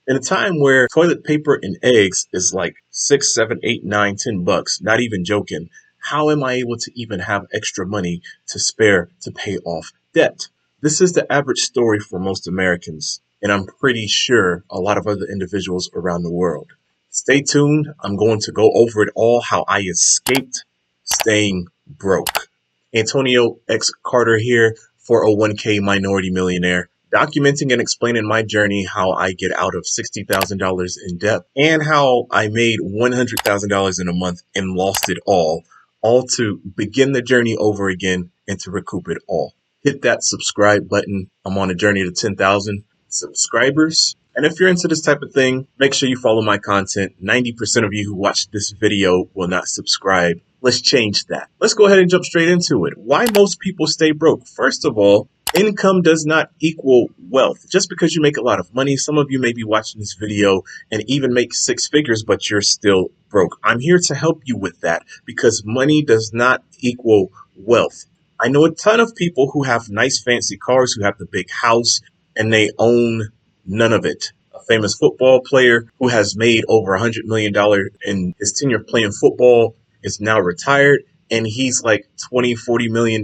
In a time where toilet paper and eggs is like 6, 7, 8, 9, $10, not even joking, how am I able to even have extra money to spare to pay off debt? This is the average story for most Americans, and I'm pretty sure a lot of other individuals around the world. Stay tuned. I'm going to go over it all how I escaped staying broke. Antonio X. Carter here, 401k minority millionaire, documenting and explaining my journey, how I get out of $60,000 in debt and how I made $100,000 in a month and lost it all to begin the journey over again and to recoup it all. Hit that subscribe button. I'm on a journey to 10,000 subscribers. And if you're into this type of thing, make sure you follow my content. 90% of you who watch this video will not subscribe. Let's change that. Let's go ahead and jump straight into it. Why most people stay broke? First of all, income does not equal wealth. Just because you make a lot of money, some of you may be watching this video and even make six figures, but you're still broke. I'm here to help you with that because money does not equal wealth. I know a ton of people who have nice fancy cars, who have the big house, and they own none of it. A famous football player who has made over $100 million in his tenure playing football is now retired, and he's like $20, $40 million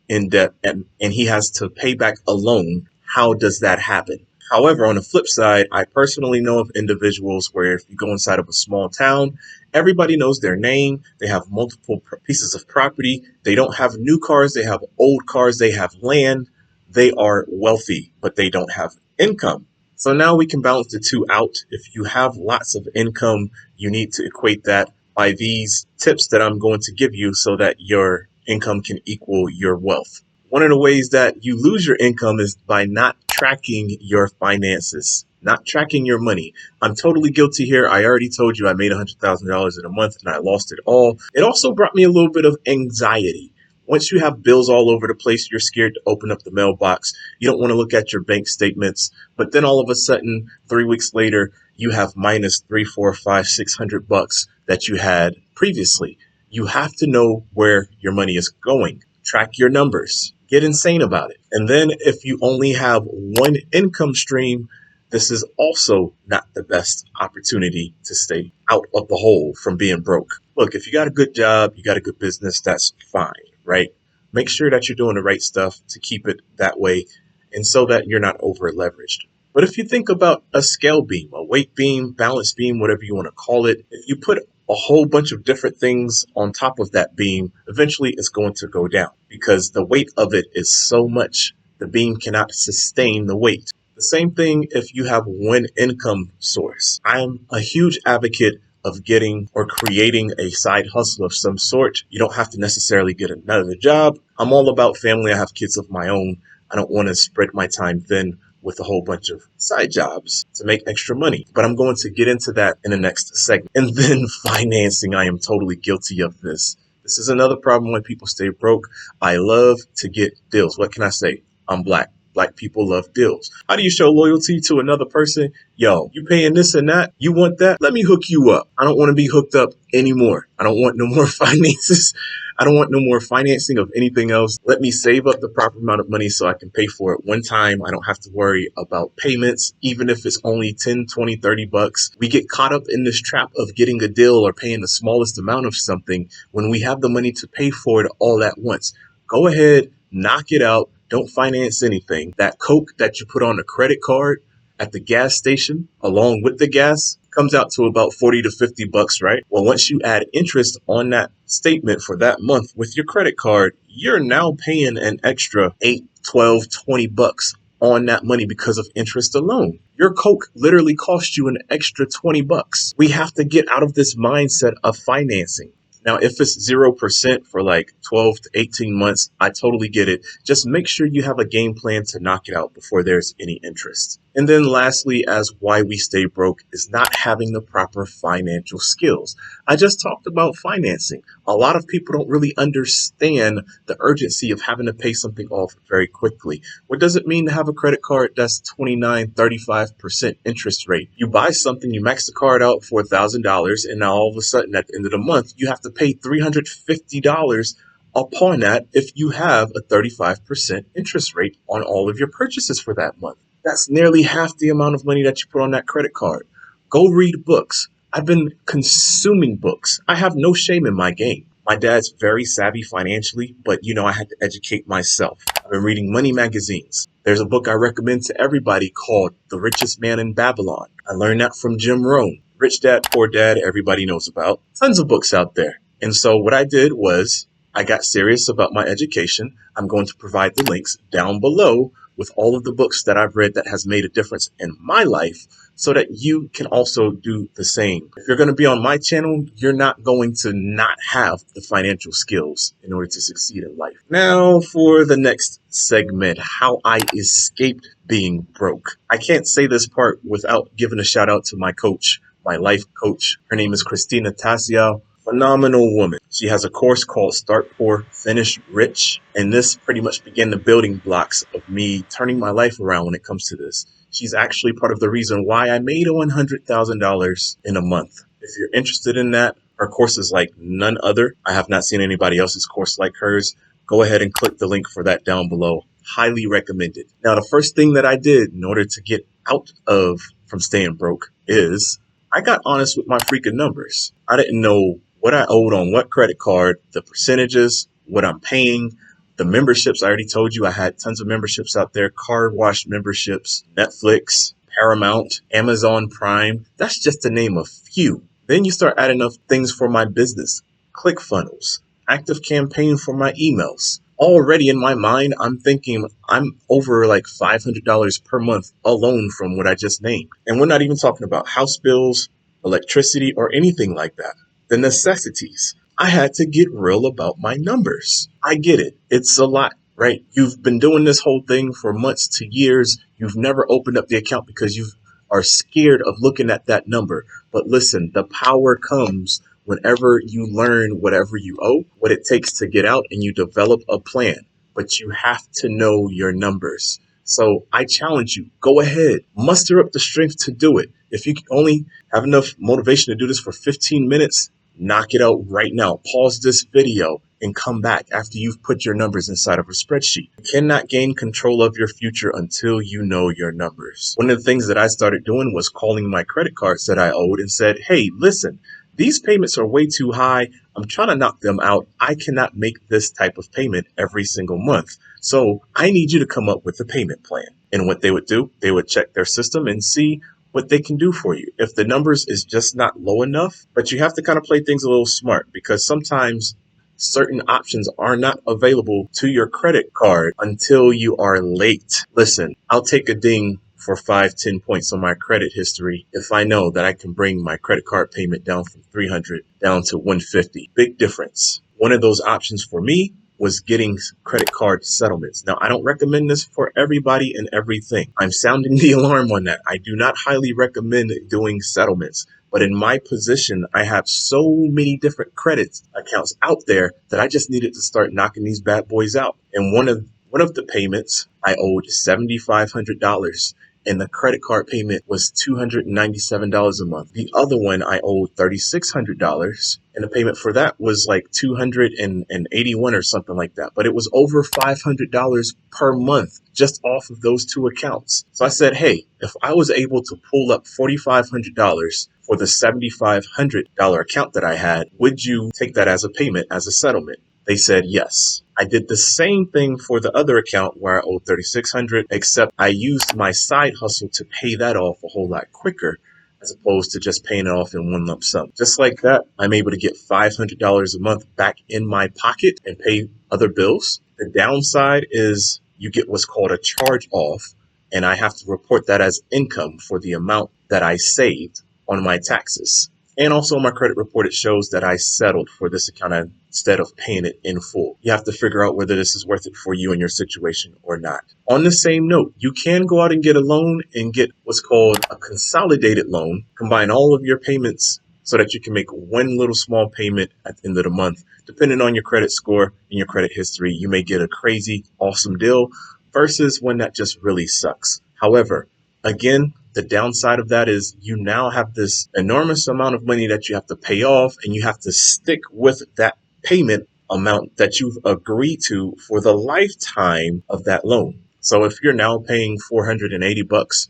in debt, and he has to pay back a loan. How does that happen? However, on the flip side, I personally know of individuals where if you go inside of a small town, everybody knows their name. They have multiple pieces of property. They don't have new cars. They have old cars. They have land. They are wealthy, but they don't have income. So now we can balance the two out. If you have lots of income, you need to equate that by these tips that I'm going to give you so that your income can equal your wealth. One of the ways that you lose your income is by not tracking your finances, not tracking your money. I'm totally guilty here. I already told you I made $100,000 in a month and I lost it all. It also brought me a little bit of anxiety. Once you have bills all over the place, you're scared to open up the mailbox. You don't want to look at your bank statements. But then all of a sudden, 3 weeks later, you have minus 3, 4, 5, $600 that you had previously. You have to know where your money is going. Track your numbers. Get insane about it. And then if you only have one income stream, this is also not the best opportunity to stay out of the hole from being broke. Look, if you got a good job, you got a good business, that's fine, right? Make sure that you're doing the right stuff to keep it that way and so that you're not over leveraged. But if you think about a scale beam, a weight beam, balance beam, whatever you want to call it, if you put a whole bunch of different things on top of that beam, eventually it's going to go down because the weight of it is so much. The beam cannot sustain the weight. The same thing if you have one income source. I'm a huge advocate of getting or creating a side hustle of some sort. You don't have to necessarily get another job. I'm all about family. I have kids of my own. I don't want to spread my time thin with a whole bunch of side jobs to make extra money. But I'm going to get into that in the next segment. And then financing. I am totally guilty of this. This is another problem when people stay broke. I love to get deals. What can I say? I'm black. Black people love deals. How do you show loyalty to another person? Yo, you paying this and that? You want that? Let me hook you up. I don't want to be hooked up anymore. I don't want no more finances. I don't want no more financing of anything else. Let me save up the proper amount of money so I can pay for it one time. I don't have to worry about payments, even if it's only 10, 20, 30 bucks. We get caught up in this trap of getting a deal or paying the smallest amount of something when we have the money to pay for it all at once. Go ahead, knock it out. Don't finance anything. That Coke that you put on a credit card at the gas station along with the gas comes out to about 40 to 50 bucks, right? Well, once you add interest on that statement for that month with your credit card, you're now paying an extra 8, 12, 20 bucks on that money because of interest alone. Your Coke literally cost you an extra 20 bucks. We have to get out of this mindset of financing. Now, if it's 0% for like 12 to 18 months, I totally get it. Just make sure you have a game plan to knock it out before there's any interest. And then lastly, as why we stay broke is not having the proper financial skills. I just talked about financing. A lot of people don't really understand the urgency of having to pay something off very quickly. What does it mean to have a credit card that's 29, 35% interest rate? You buy something, you max the card out for $1,000, and now all of a sudden at the end of the month, you have to pay $350 upon that if you have a 35% interest rate on all of your purchases for that month. That's nearly half the amount of money that you put on that credit card. Go read books. I've been consuming books. I have no shame in my game. My dad's very savvy financially, but I had to educate myself. I've been reading money magazines. There's a book I recommend to everybody called The Richest Man in Babylon. I learned that from Jim Rohn. Rich Dad, Poor Dad, everybody knows about. Tons of books out there. And so what I did was I got serious about my education. I'm going to provide the links down below with all of the books that I've read that has made a difference in my life so that you can also do the same. If you're going to be on my channel, you're not going to not have the financial skills in order to succeed in life. Now for the next segment, how I escaped being broke. I can't say this part without giving a shout out to my coach, my life coach. Her name is Christina Tassiao. Phenomenal woman. She has a course called Start Poor, Finish Rich. And this pretty much began the building blocks of me turning my life around when it comes to this. She's actually part of the reason why I made $100,000 in a month. If you're interested in that, her course is like none other. I have not seen anybody else's course like hers. Go ahead and click the link for that down below. Highly recommended. Now, the first thing that I did in order to get out of from staying broke is I got honest with my freaking numbers. I didn't know what I owed on what credit card, the percentages, what I'm paying, the memberships. I already told you I had tons of memberships out there, car wash memberships, Netflix, Paramount, Amazon Prime. That's just to name a few. Then you start adding up things for my business, ClickFunnels, Active Campaign for my emails. Already in my mind, I'm thinking I'm over like $500 per month alone from what I just named. And we're not even talking about house bills, electricity, or anything like that. The necessities. I had to get real about my numbers. I get it. It's a lot, right? You've been doing this whole thing for months to years. You've never opened up the account because you are scared of looking at that number. But listen, the power comes whenever you learn whatever you owe, what it takes to get out, and you develop a plan. But you have to know your numbers. So I challenge you, go ahead, muster up the strength to do it. If you only have enough motivation to do this for 15 minutes, knock it out right now. Pause this video and come back after you've put your numbers inside of a spreadsheet. You cannot gain control of your future until you know your numbers. One of the things that I started doing was calling my credit cards that I owed and said, hey, listen, these payments are way too high. I'm trying to knock them out. I cannot make this type of payment every single month. So I need you to come up with a payment plan. And what they would do, they would check their system and see what they can do for you. If the numbers is just not low enough, but you have to kind of play things a little smart because sometimes certain options are not available to your credit card until you are late. Listen, I'll take a ding for 5-10 points on my credit history if I know that I can bring my credit card payment down from 300 down to 150. Big difference. One of those options for me was getting credit card settlements. Now, I don't recommend this for everybody and everything. I'm sounding the alarm on that. I do not highly recommend doing settlements. But in my position, I have so many different credit accounts out there that I just needed to start knocking these bad boys out. And one of the payments, I owed $7,500. And the credit card payment was $297 a month. The other one, I owed $3,600. And the payment for that was like $281 or something like that. But it was over $500 per month just off of those two accounts. So I said, hey, if I was able to pull up $4,500 for the $7,500 account that I had, would you take that as a payment, as a settlement? They said yes. I did the same thing for the other account where I owed $3,600, except I used my side hustle to pay that off a whole lot quicker as opposed to just paying it off in one lump sum. Just like that, I'm able to get $500 a month back in my pocket and pay other bills. The downside is you get what's called a charge off, and I have to report that as income for the amount that I saved on my taxes. And also on my credit report, it shows that I settled for this account instead of paying it in full. You have to figure out whether this is worth it for you and your situation or not. On the same note, you can go out and get a loan and get what's called a consolidated loan. Combine all of your payments so that you can make one little small payment at the end of the month. Depending on your credit score and your credit history, you may get a crazy, awesome deal versus one that just really sucks. However, again, the downside of that is you now have this enormous amount of money that you have to pay off, and you have to stick with that payment amount that you've agreed to for the lifetime of that loan. So if you're now paying $480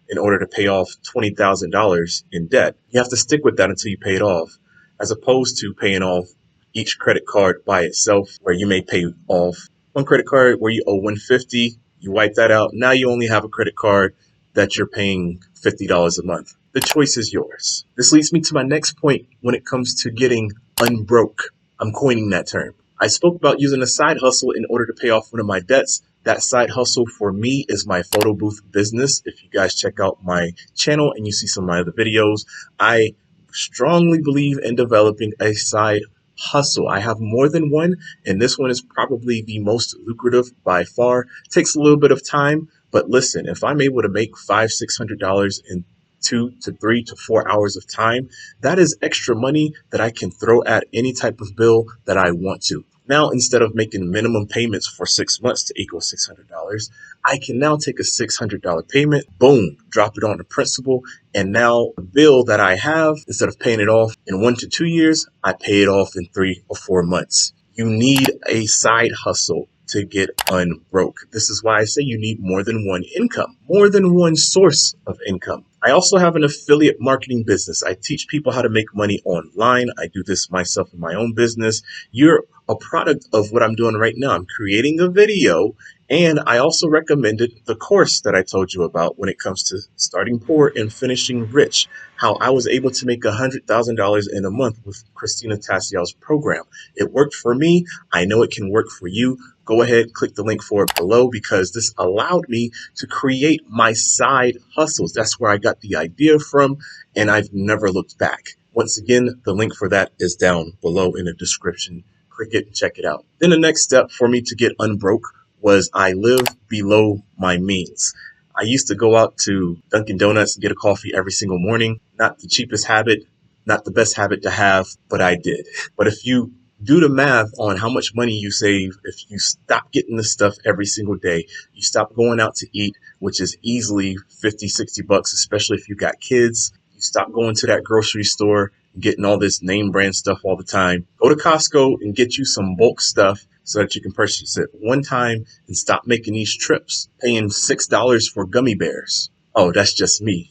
in order to pay off $20,000 in debt, you have to stick with that until you pay it off, as opposed to paying off each credit card by itself, where you may pay off one credit card where you owe $150, you wipe that out. Now you only have a credit card that you're paying $50 a month. The choice is yours. This leads me to my next point when it comes to getting unbroke. I'm coining that term. I spoke about using a side hustle in order to pay off one of my debts. That side hustle for me is my photo booth business. If you guys check out my channel and you see some of my other videos, I strongly believe in developing a side hustle. I have more than one, and this one is probably the most lucrative by far. It takes a little bit of time, but listen, if I'm able to make $500-$600 in 2 to 3 to 4 hours of time, that is extra money that I can throw at any type of bill that I want to. Now, instead of making minimum payments for 6 months to equal $600, I can now take a $600 payment, boom, drop it on the principal, and now the bill that I have, instead of paying it off in 1 to 2 years, I pay it off in 3 or 4 months. You need a side hustle to get unbroke. This is why I say you need more than one income, more than one source of income. I also have an affiliate marketing business. I teach people how to make money online. I do this myself in my own business. You're a product of what I'm doing right now. I'm creating a video, and I also recommended the course that I told you about when it comes to starting poor and finishing rich, how I was able to make $100,000 in a month with Christina Tassiel's program. It worked for me. I know it can work for you. Go ahead, click the link for it below, because this allowed me to create my side hustles. That's where I got the idea from, and I've never looked back. Once again, the link for that is down below in the description. Click it and check it out. Then the next step for me to get unbroke was I live below my means. I used to go out to Dunkin' Donuts and get a coffee every single morning. Not the cheapest habit, not the best habit to have, but I did. But if you do the math on how much money you save if you stop getting this stuff every single day, you stop going out to eat, which is easily $50-$60, especially if you got kids. You stop going to that grocery store, getting all this name brand stuff all the time. Go to Costco and get you some bulk stuff so that you can purchase it one time and stop making these trips, paying $6 for gummy bears. Oh, that's just me.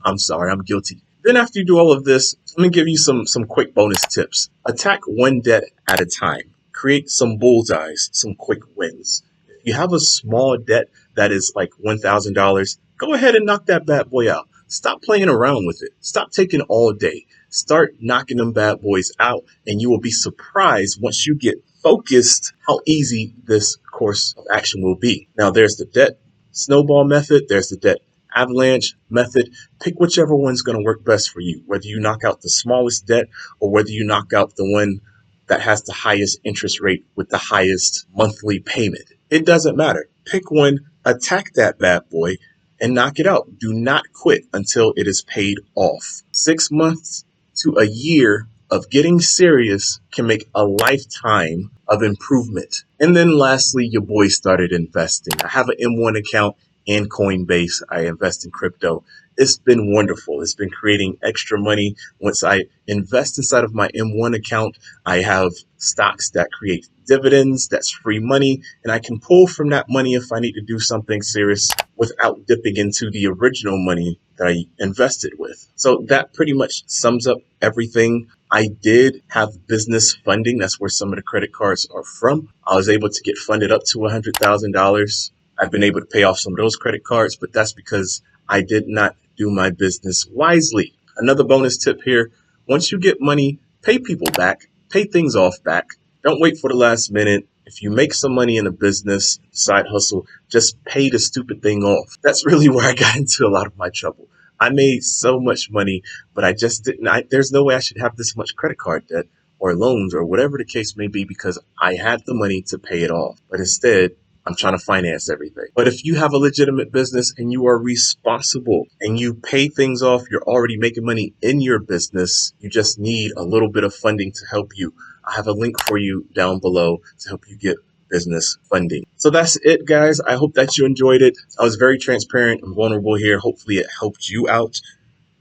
I'm sorry, I'm guilty. Then after you do all of this, let me give you some quick bonus tips. Attack one debt at a time. Create some bullseyes, some quick wins. If you have a small debt that is like $1,000, go ahead and knock that bad boy out. Stop playing around with it. Stop taking all day. Start knocking them bad boys out, and you will be surprised once you get focused how easy this course of action will be. Now, there's the debt snowball method. There's the debt avalanche method. Pick whichever one's going to work best for you, whether you knock out the smallest debt or whether you knock out the one that has the highest interest rate with the highest monthly payment. It doesn't matter. Pick one, attack that bad boy, and knock it out. Do not quit until it is paid off. 6 months to a year of getting serious can make a lifetime of improvement. And then lastly, your boy started investing. I have an M1 account and Coinbase. I invest in crypto. It's been wonderful. It's been creating extra money. Once I invest inside of my M1 account, I have stocks that create dividends. That's free money. And I can pull from that money if I need to do something serious without dipping into the original money that I invested with. So that pretty much sums up everything. I did have business funding. That's where some of the credit cards are from. I was able to get funded up to $100,000. I've been able to pay off some of those credit cards, but that's because I did not do my business wisely. Another bonus tip here, once you get money, pay people back, pay things off back. Don't wait for the last minute. If you make some money in a business, side hustle, just pay the stupid thing off. That's really where I got into a lot of my trouble. I made so much money, but I just didn't. There's no way I should have this much credit card debt or loans or whatever the case may be, because I had the money to pay it off. But instead, I'm trying to finance everything. But if you have a legitimate business and you are responsible and you pay things off, you're already making money in your business. You just need a little bit of funding to help you. I have a link for you down below to help you get business funding. So that's it, guys. I hope that you enjoyed it. I was very transparent and vulnerable here. Hopefully it helped you out.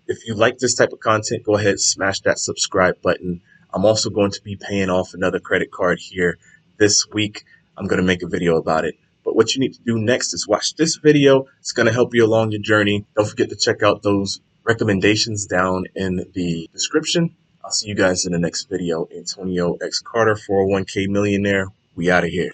If you like this type of content, go ahead and smash that subscribe button. I'm also going to be paying off another credit card here this week. I'm going to make a video about it. But what you need to do next is watch this video. It's going to help you along your journey. Don't forget to check out those recommendations down in the description. I'll see you guys in the next video. Antonio X Carter, 401k millionaire. We out of here.